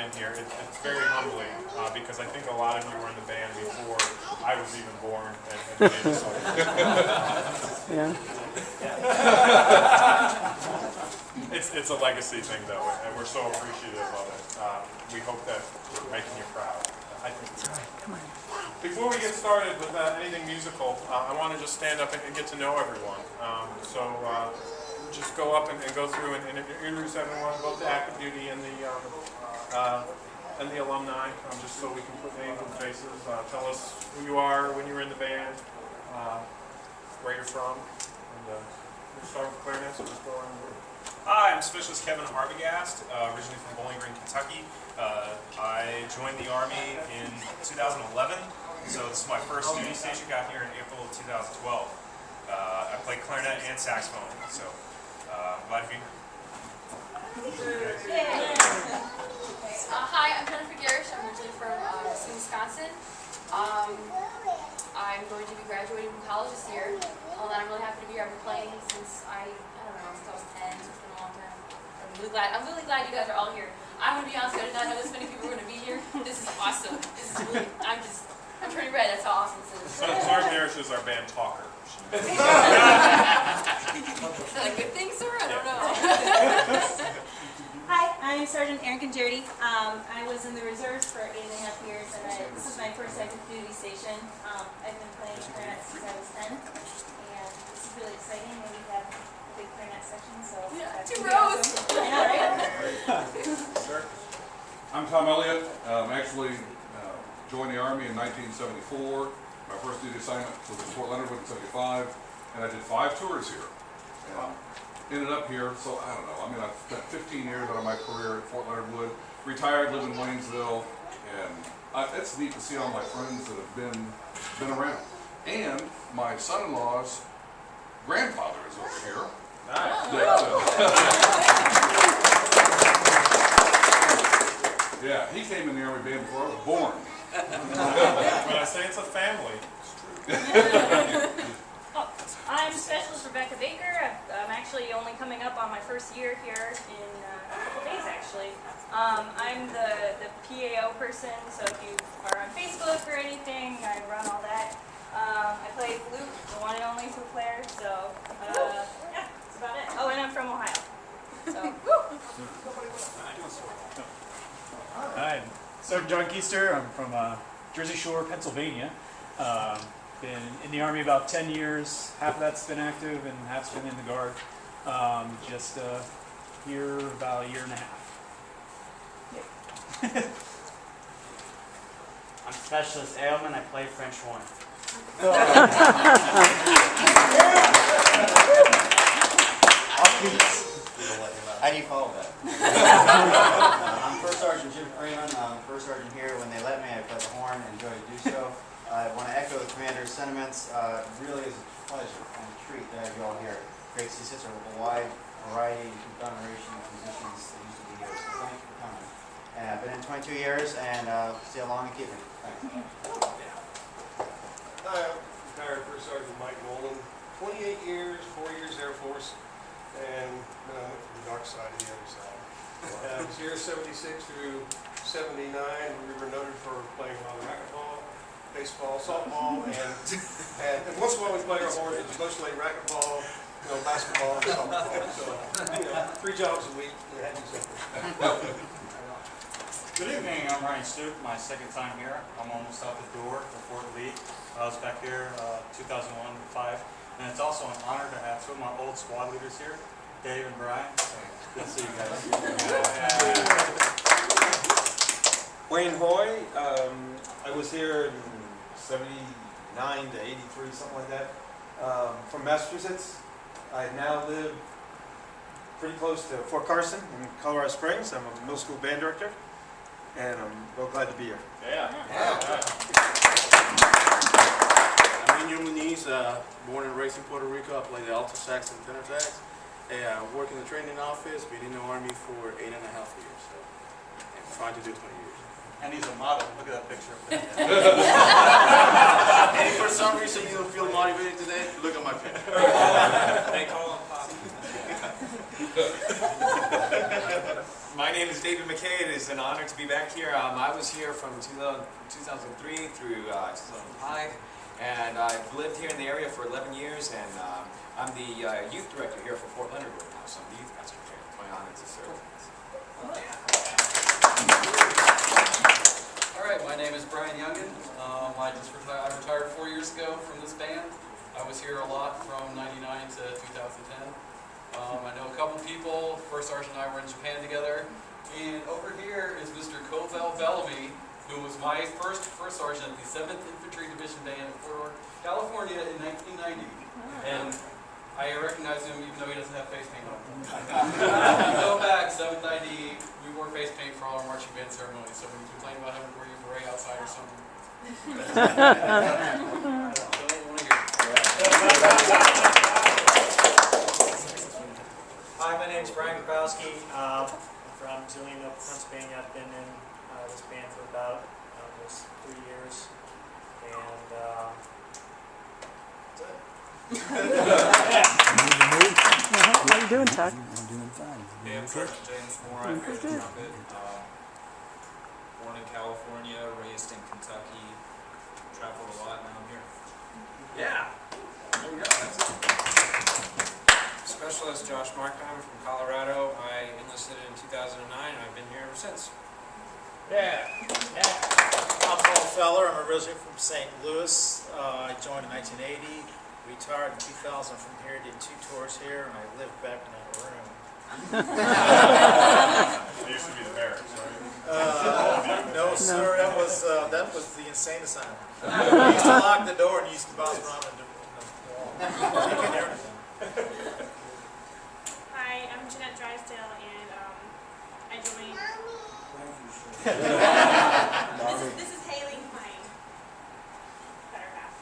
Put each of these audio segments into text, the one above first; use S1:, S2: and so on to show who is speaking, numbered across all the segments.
S1: in here. It's very humbling because I think a lot of you were in the band before I was even born. So,
S2: Yeah.
S1: it's a legacy thing, though, and we're so appreciative of it. We hope that we're making you proud. I think we are.
S2: Come on.
S1: Before we get started with anything musical, I want to just stand up and get to know everyone. Just go up and go through and introduce everyone, both the active duty and the alumni, just so we can put names and faces. Tell us who you are, when you were in the band, where you're from, and we'll start with clarinet, so just go around the room.
S3: Hi, I'm Specialist Kevin Arbogast, originally from Bowling Green, Kentucky. I joined the Army in 2011, so this is my first duty station. Got here in April of 2012. I play clarinet and saxophone, so glad to be here.
S4: Hi, I'm Jennifer Garish. I'm originally from Wisconsin. I'm going to be graduating from college this year. I'm really happy to be here. I've been playing since I don't know, since I was 10, so it's been a long time. I'm really glad you guys are all here. I'm going to be honest, I did not know this many people were going to be here. This is awesome. This is really, I'm turning red. That's how awesome this is.
S1: Sarah Garish is our band talker.
S4: Is that a good thing, sir? I don't know.
S5: Hi, I'm Sergeant Erin Congerti. I was in the reserves for 8.5 years, and this is my first active duty station. I've been playing clarinet since I was 10, and this is really exciting. And we have a big clarinet section, so
S4: Yeah,
S5: that's
S4: 2
S5: gonna be
S4: rows.
S5: awesome. I know, right?
S6: I'm Tom Elliott. Actually joined the Army in 1974. My first duty assignment was at Fort Leonard Wood in 75, and I did 5 tours here. And ended up here, so I don't know. I mean, I've spent 15 years out of my career at Fort Leonard Wood. Retired, live in Waynesville, and it's neat to see all my friends that have been around. And my son-in-law's grandfather is over here. Yeah, he came in the Army band before I was born.
S1: When I say it's a family, it's true.
S7: I'm Specialist Rebecca Baker. I'm actually only coming up on my first year here in a couple days, actually. I'm the PAO person, so if you are on Facebook or anything, I run all that. I play flute, the one and only flute player, so yeah, that's about it. Oh, and I'm from Ohio. So,
S8: Hi, Sergeant John Keister. I'm from Jersey Shore, Pennsylvania. Been in the Army about 10 years. Half of that's been active and half's been in the Guard. Just here about a year and a half.
S9: I'm Specialist Ailman. I play French horn. How do you follow that? I'm First Sergeant Jim Freeman. I'm First Sergeant here. When they let me, I play the horn and enjoy to do so. I want to echo the Commander's sentiments. It really is a pleasure and a treat to have you all here. Great to see such a wide variety and conglomeration of musicians that used to be here. So thanks for coming. And I've been in 22 years, and stay along and keep it. Thanks.
S10: Hi, I'm retired First Sergeant Mike Nolan. 28 years, 4 years Air Force, and I went to the dark side of the other side. I was here 76 through 79. We were noted for playing a lot of racquetball, baseball, softball, and once in a while we play our horns, it's mostly racquetball, basketball, and softball. So, 3 jobs a week, we had to do something.
S9: Good evening, I'm Ryan Stoup, my second time here. I'm almost out the door for Fort Lee. I was back here 2001-05, and it's also an honor to have 2 of my old squad leaders here, Dave and Brian. So good to see you guys.
S10: Wayne Hoy, I was here in 79 to 83, something like that, from Massachusetts. I now live pretty close to Fort Carson in Colorado Springs. I'm a middle school band director, and I'm real glad to be here.
S1: Yeah.
S11: I'm Ennio Muniz, born and raised in Puerto Rico. I play the alto sax and tenor sax. I work in the training office, been in the Army for 8.5 years, so I'm trying to do 20 years.
S9: And he's a model. Look at that picture up there.
S11: And if for some reason you don't feel motivated today, look at my picture.
S3: They call him Pop.
S12: My name is David McKay. It is an honor to be back here. I was here from 2003 through 2005, and I've lived here in the area for 11 years, and I'm the youth director here for Fort Leonard Wood now, so I'm the youth pastor here. It's my honor to serve.
S13: All right, my name is Brian Youngin. I retired 4 years ago from this band. I was here a lot from '99 to 2010. I know a couple people. First Sergeant and I were in Japan together. And over here is Mr. Covell Bellamy, who was my first sergeant at the 7th Infantry Division Band in Fort Ord, California in 1990. And I recognize him even though he doesn't have face paint on. If you go back, 7th ID, we wore face paint for all our marching band ceremonies. So when you complain about having to wear your beret outside or something,
S14: Hi, my name is Brian Grabowski. I'm from Zillion, Pennsylvania. I've been in this band for about almost 3 years, and that's it.
S2: How you doing, Tuck?
S15: I'm doing fine.
S16: Hey, I'm Sergeant James Moore. I'm here in Trumpet. Born in California, raised in Kentucky, traveled a lot, now I'm here.
S12: Yeah. There we go.
S17: Specialist Josh Markheimer from Colorado. I enlisted in 2009 and I've been here ever since.
S18: Yeah. I'm Paul Feller. I'm originally from St. Louis. I joined in 1980, retired in 2000 from here, did 2 tours here, and I lived back in that room.
S3: It used to be the barracks, right?
S18: No, sir. That was the insane asylum. We used to lock the door and you used to bounce around in the wall. You can hear anything.
S19: Hi, I'm Jeanette Drysdale, and I joined. This is Haley, my better half.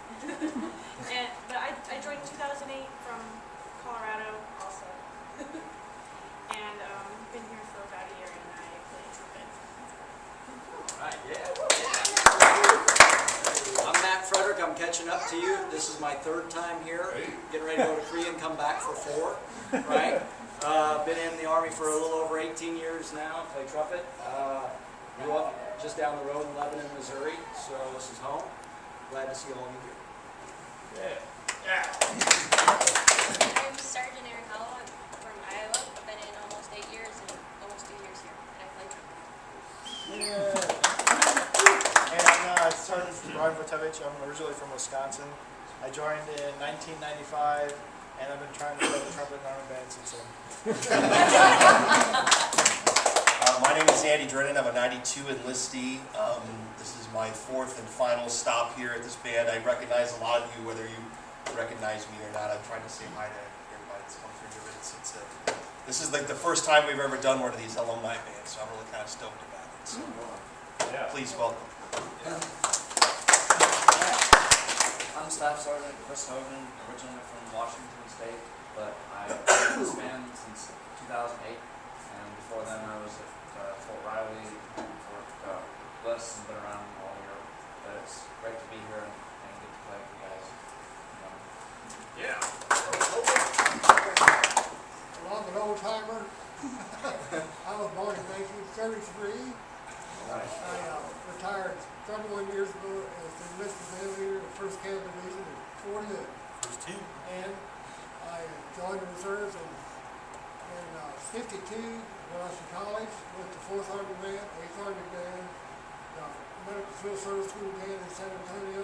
S19: But I joined in 2008 from Colorado, also, and been here for about a year, and I play trumpet.
S20: Right, I'm Matt Frederick. I'm catching up to you. This is my 3rd time here. Getting ready to go to Korea and come back for 4. Right? Been in the Army for a little over 18 years now. Play trumpet. Grew up just down the road in Lebanon, Missouri. So this is home. Glad to see all of you here.
S4: I'm Sergeant Eric Hollow. I'm from Iowa. I've been in almost 8 years and almost 2 years here, and I play trumpet.
S18: And I'm Sergeant Brian Votevich. I'm originally from Wisconsin. I joined in 1995, and I've been trying to play the trumpet in Army Band since then.
S21: My name is Andy Drennan. I'm a 92 enlistee. This is my 4th and final stop here at this band. I recognize a lot of you, whether you recognize me or not. I'm trying to say hi to everybody that's come through here. This is like the first time we've ever done one of these alumni bands, so I'm really kind of stoked about it. So, please welcome.
S22: I'm Staff Sergeant Chris Hogan, originally from Washington State, but I've been in this band since 2008, and before then I was at Fort Riley, Fort Bliss, and been around all year. But it's great to be here and get to play with you guys.
S23: Well, I'm an old timer. I was born in 1933. I retired 31 years ago as the enlisted band leader of the 1st Cavalry Division in Fort Hood. And I joined the reserves in 52 when I was in college with the 4th Army Band, 8th Army Band, Medical Field Service School Band in San Antonio,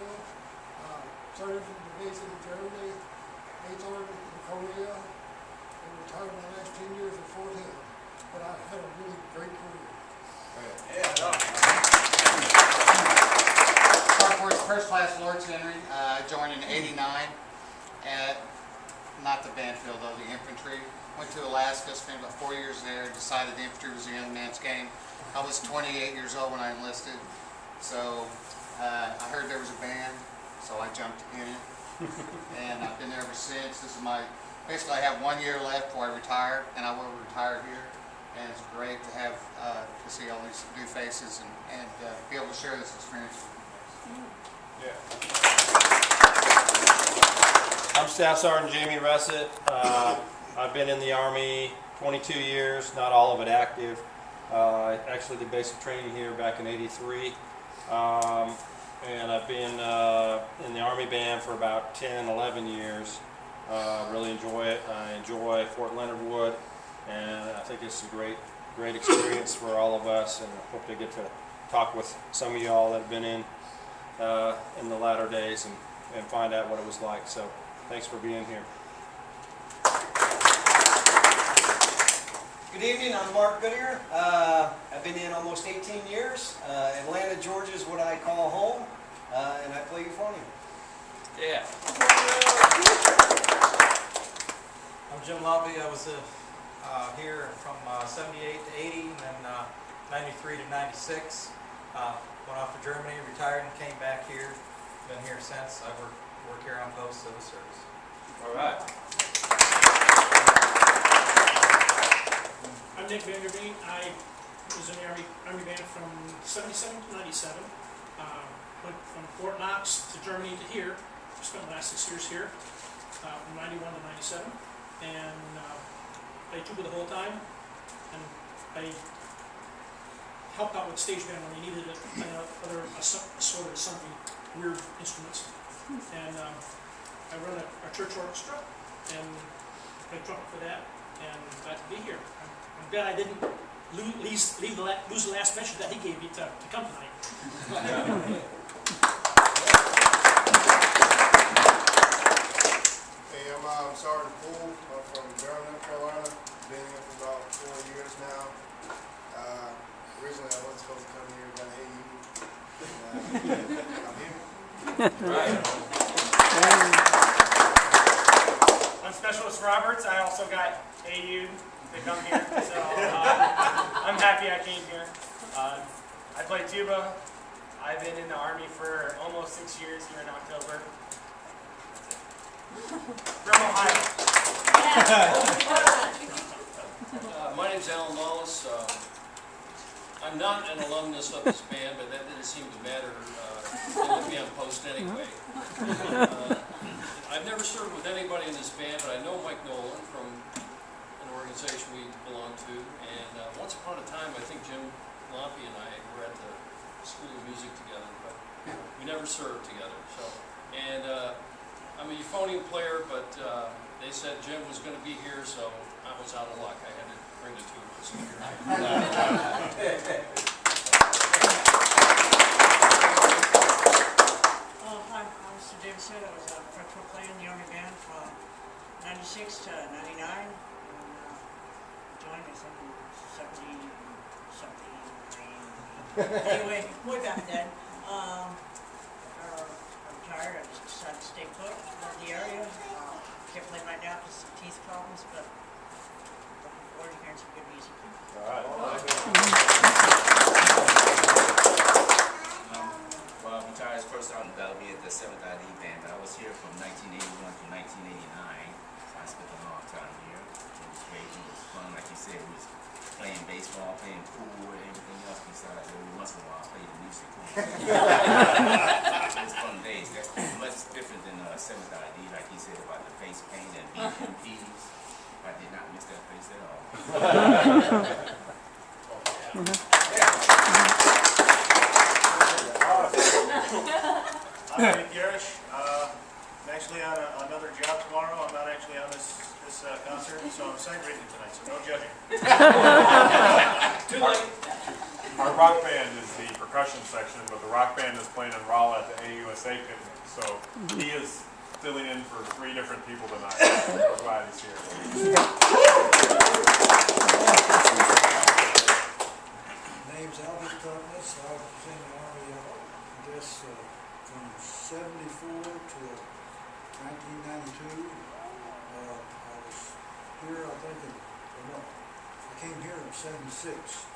S23: served in the division in Germany, 8th Army in Korea, and retired my last 10 years at Fort Hood. But I had a really great career.
S24: Park Force First Class Lawrence Henry. I joined in '89 at, not the band field though, the infantry. Went to Alaska, spent about 4 years there, decided the infantry was the young man's game. I was 28 years old when I enlisted, so I heard there was a band, so I jumped in it. And I've been there ever since. This is basically I have 1 year left before I retire, and I will retire here. And it's great to have, to see all these new faces and be able to share this experience with you guys.
S25: I'm Staff Sergeant Jamie Russett. I've been in the Army 22 years, not all of it active.
S10: I actually did basic training here back in '83. And I've been in the Army Band for about 10, 11 years. Really enjoy it. I enjoy Fort Leonard Wood, and I think it's a great experience for all of us, and I hope to get to talk with some of y'all that have been in the latter days and find out what it was like. So thanks for being here.
S5: Good evening, I'm Mark Goodyear. I've been in almost 18 years. Atlanta, Georgia is what I call home, and I play euphonium.
S13: Yeah.
S18: I'm Jim Lobby. I was here from 78 to 80, and then 93 to 96. Went off to Germany, retired, and came back here. Been here since. I work here on post civil service.
S13: All right.
S6: I'm Nick Vanderveen. I was in the Army Band from 77 to 97. Went from Fort Knox to Germany to here. Spent the last 6 years here, from 91 to 97. And played tuba the whole time. And I helped out with stage band when they needed other assorted something weird instruments. And I run our church orchestra and played trumpet for that. And glad to be here. I'm glad I didn't lose the last mention that he gave me to come tonight.
S7: Hey, I'm Sergeant Poole. I'm from Durham, North Carolina. Been here for about 4 years now. Originally, I wasn't supposed to come here, but hey, I'm here.
S13: Right.
S15: I'm Specialist Roberts. I also got AU to come here, so I'm happy I came here. I play tuba. I've been in the Army for almost 6 years here in October. From Ohio.
S25: My name's Alan Lawless. I'm not an alumnus of this band, but that didn't seem to matter. They let me on post anyway. I've never served with anybody in this band, but I know Mike Nolan from an organization we belong to. And once upon a time, I think Jim Lompy and I were at the School of Music together, but we never served together. So, and I'm a euphonium player, but they said Jim was going to be here, so I was out of luck. I had to bring the two of us here.
S26: Hi, I'm Mr. Davidson. I was a freshman player in the Army Band from 96 to 99. And joined, I think, in 70 something. Anyway, way back then. I'm retired. I just decided to stay put in the area. Can't play right now because of teeth problems, but looking forward to hearing some good music.
S13: All right.
S27: Well, I'm retired as First Sergeant Bellamy at the 7th ID Band, but I was here from 1981 to 1989. So I spent a long time here. It was great. It was fun. Like you said, we was playing baseball, playing pool, and everything else besides every once in a while play the music. It was fun days. That's much different than 7th ID, like he said about the face paint and BMPs. I did not miss that face at all.
S28: I'm Nick Garish. I'm actually on another job tomorrow. I'm not actually on this concert, so I'm sight reading tonight, so no judging.
S1: Too late. Our rock band is the percussion section, but the rock band is playing in Rolla at the AUSA picnic, so he is filling in for 3 different people tonight. We're glad he's here.
S29: Name's Albert Douglas. I was in the Army, I guess, from 74 to 1992. I was here, I think, I came here in 76.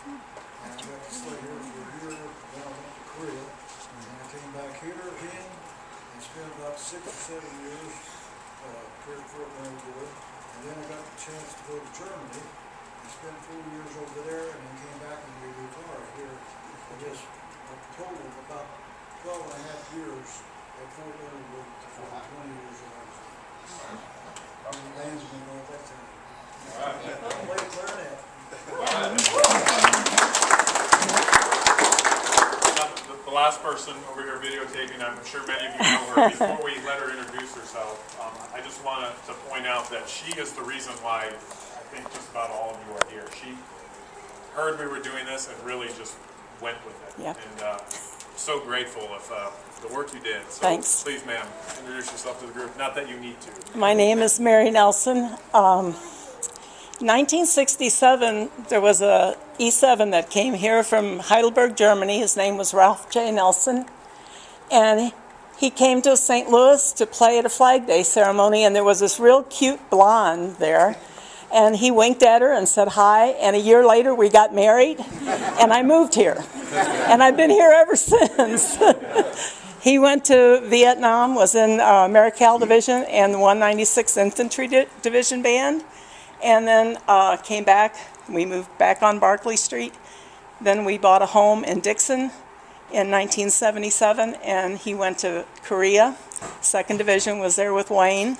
S29: And I got to stay here for a year, then I went to Korea. And I came back here again and spent about 6 or 7 years here at Fort Leonard Wood. And then I got the chance to go to Germany and spent 4 years over there, and then came back and we retired here. I guess a total of about 12 and a half years at Fort Leonard Wood for 20 years of life. Landsman at that time.
S13: All right.
S29: I played clarinet.
S1: last person over here videotaping, I'm sure many of you know her. Before we let her introduce herself, I just want to point out that she is the reason why I think just about all of you are here. She heard we were doing this and really just went with it.
S2: Yep.
S1: And so grateful of the work you did. So
S2: Thanks.
S1: please, ma'am, introduce yourself to the group. Not that you need to.
S2: My name is Mary Nelson. 1967, there was a E7 that came here from Heidelberg, Germany. His name was Ralph J. Nelson. And he came to St. Louis to play at a Flag Day ceremony, and there was this real cute blonde there. And he winked at her and said hi, and a year later we got married, and I moved here. And I've been here ever since. He went to Vietnam, was in Marical Division and the 196th Infantry Division Band, and then came back. We moved back on Barclay Street. Then we bought a home in Dixon in 1977, and he went to Korea. 2nd Division, was there with Wayne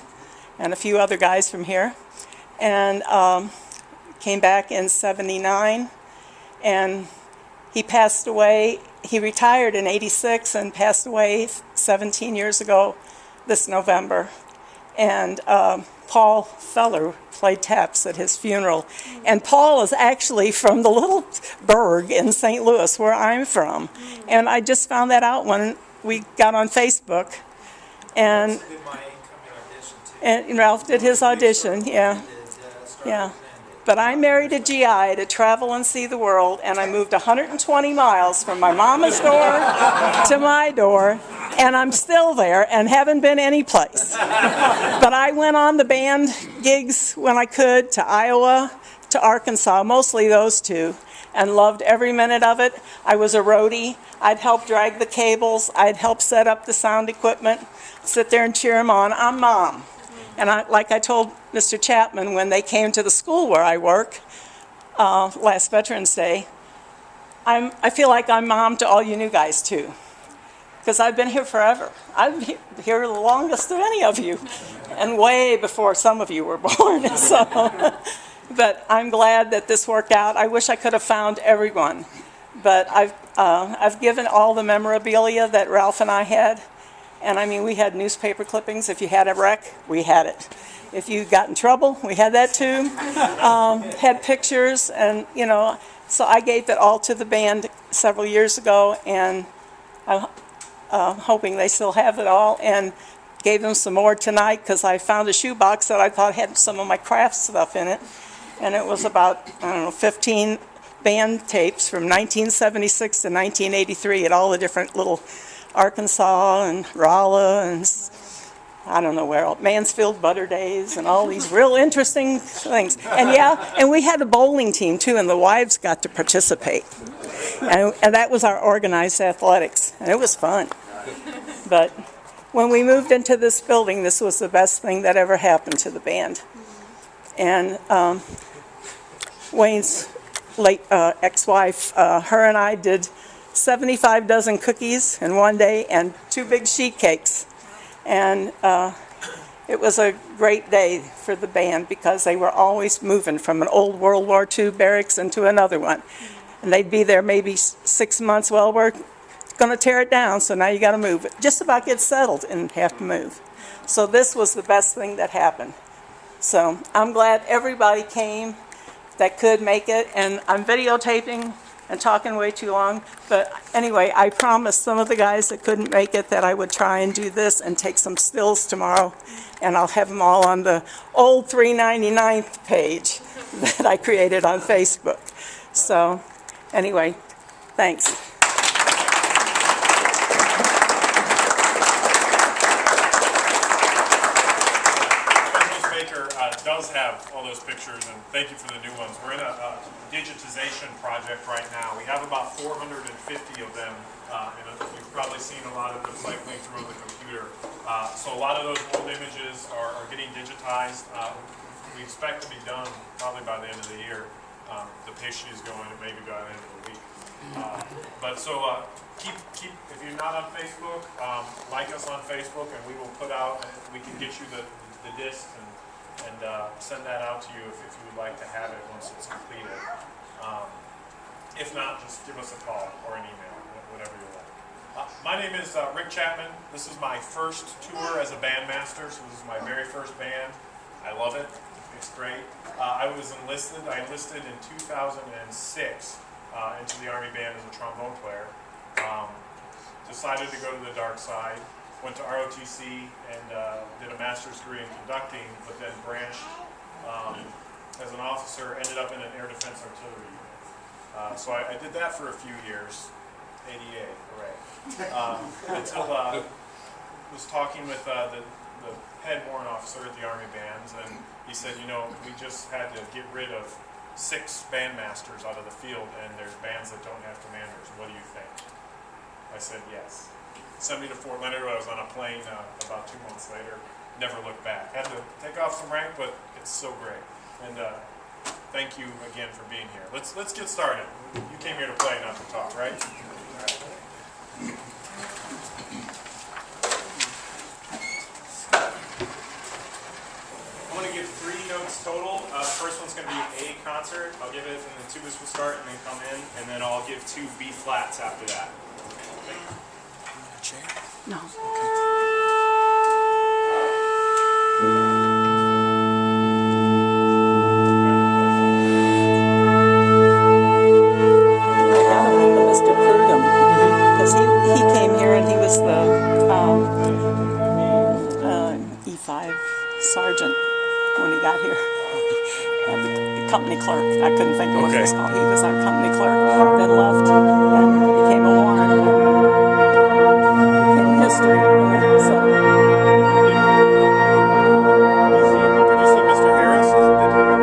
S2: and a few other guys from here. And came back in 79, and he passed away. He retired in 86 and passed away 17 years ago this November. And Paul Feller played taps at his funeral. And Paul is actually from the little burg in St. Louis, where I'm from. And I just found that out when we got on Facebook. And Ralph did his audition, yeah. Yeah. But I married a GI to travel and see the world, and I moved 120 miles from my mama's door to my door, and I'm still there and haven't been any place. But I went on the band gigs when I could to Iowa, to Arkansas, mostly those two, and loved every minute of it. I was a roadie. I'd help drag the cables. I'd help set up the sound equipment, sit there and cheer them on. I'm Mom. And like I told Mr. Chapman when they came to the school where I work last Veterans Day, I feel like I'm Mom to all you new guys too, because I've been here forever. I've been here the longest of any of you, and way before some of you were born. So, but I'm glad that this worked out. I wish I could have found everyone, but I've given all the memorabilia that Ralph and I had. And I mean, we had newspaper clippings. If you had a wreck, we had it. If you got in trouble, we had that too. Had pictures, and so I gave it all to the band several years ago, and I'm hoping they still have it all, and gave them some more tonight because I found a shoebox that I thought had some of my craft stuff in it, and it was about, 15 band tapes from 1976 to 1983 at all the different little Arkansas and Rolla and I don't know where, Mansfield Butter Days and all these real interesting things. And we had a bowling team too, and the wives got to participate. And that was our organized athletics, and it was fun. But when we moved into this building, this was the best thing that ever happened to the band. And Wayne's late ex-wife, her and I did 75 dozen cookies in one day and 2 big sheet cakes. And it was a great day for the band because they were always moving from an old World War II barracks into another one. And they'd be there maybe 6 months. Well, we're going to tear it down, so now you got to move it. Just about get settled and have to move. So this was the best thing that happened. So I'm glad everybody came that could make it. And I'm videotaping and talking way too long. But anyway, I promised some of the guys that couldn't make it that I would try and do this and take some stills tomorrow. And I'll have them all on the old 399th page that I created on Facebook. So anyway, thanks.
S1: Does have all those pictures, and thank you for the new ones. We're in a digitization project right now. We have about 450 of them, and you've probably seen a lot of them cycling through on the computer. So a lot of those old images are getting digitized. We expect to be done probably by the end of the year. The pace sheet is going, it maybe by the end of the week. But so keep if you're not on Facebook, like us on Facebook, and we will put out. We can get you the disc and send that out to you if you would like to have it once it's completed. If not, just give us a call or an email, whatever you like. My name is Rick Chapman. This is my first tour as a bandmaster, so this is my very first band. I love it. It's great. I enlisted in 2006 into the Army Band as a trombone player. Decided to go to the dark side. Went to ROTC and did a master's degree in conducting, but then branched as an officer, ended up in an air defense artillery unit. So I did that for a few years. ADA, hooray. Until was talking with the head warrant officer at the Army Bands, and he said, you know, we just had to get rid of 6 bandmasters out of the field, and there's bands that don't have commanders. What do you think? I said yes. Sent me to Fort Leonard. I was on a plane about 2 months later. Never looked back. Had to take off some rank, but it's so great. And thank you again for being here. Let's get started. You came here to play, not to talk, right? I'm going to give 3 notes total. The first one's going to be A concert. I'll give it, and the tubas will start and then come in, and then I'll give 2 B flats after that.
S2: No. Mr. Prudham, because he came here and he was the E5 sergeant when he got here. The company clerk. I couldn't think of what he was called. He was our company clerk, then left and became a warrant. History. So.
S1: Did you see Mr. Harris?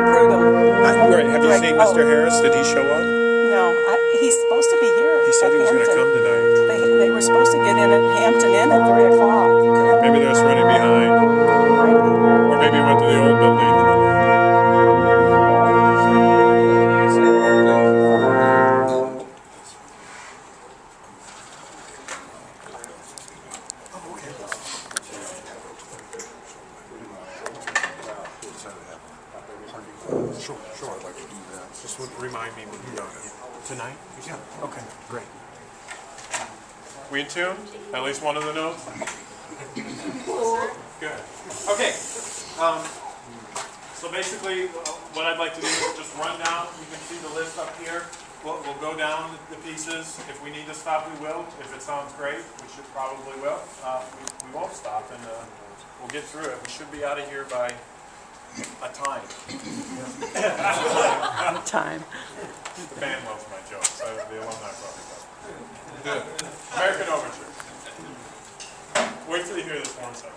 S2: Prudham.
S1: Right. Have you seen Mr. Harris? Did he show up?
S2: No, he's supposed to be here.
S1: He said he was going to come tonight.
S2: They were supposed to get in at Hampton Inn at 3 o'clock.
S1: Okay. Maybe they're just running behind. Or maybe he went to the old building.
S3: Sure, I'd like to do that. Just remind me when you're done. Tonight? Yeah. Okay, great.
S1: We in tune? At least one of the notes? Good. Okay. So basically, what I'd like to do is just run down. You can see the list up here. We'll go down the pieces. If we need to stop, we will. If it sounds great, which it probably will, we won't stop, and we'll get through it. We should be out of here by a time.
S2: Time.
S1: The band loves my jokes. The alumni probably does. Good. American Overture. Wait till you hear this horn section.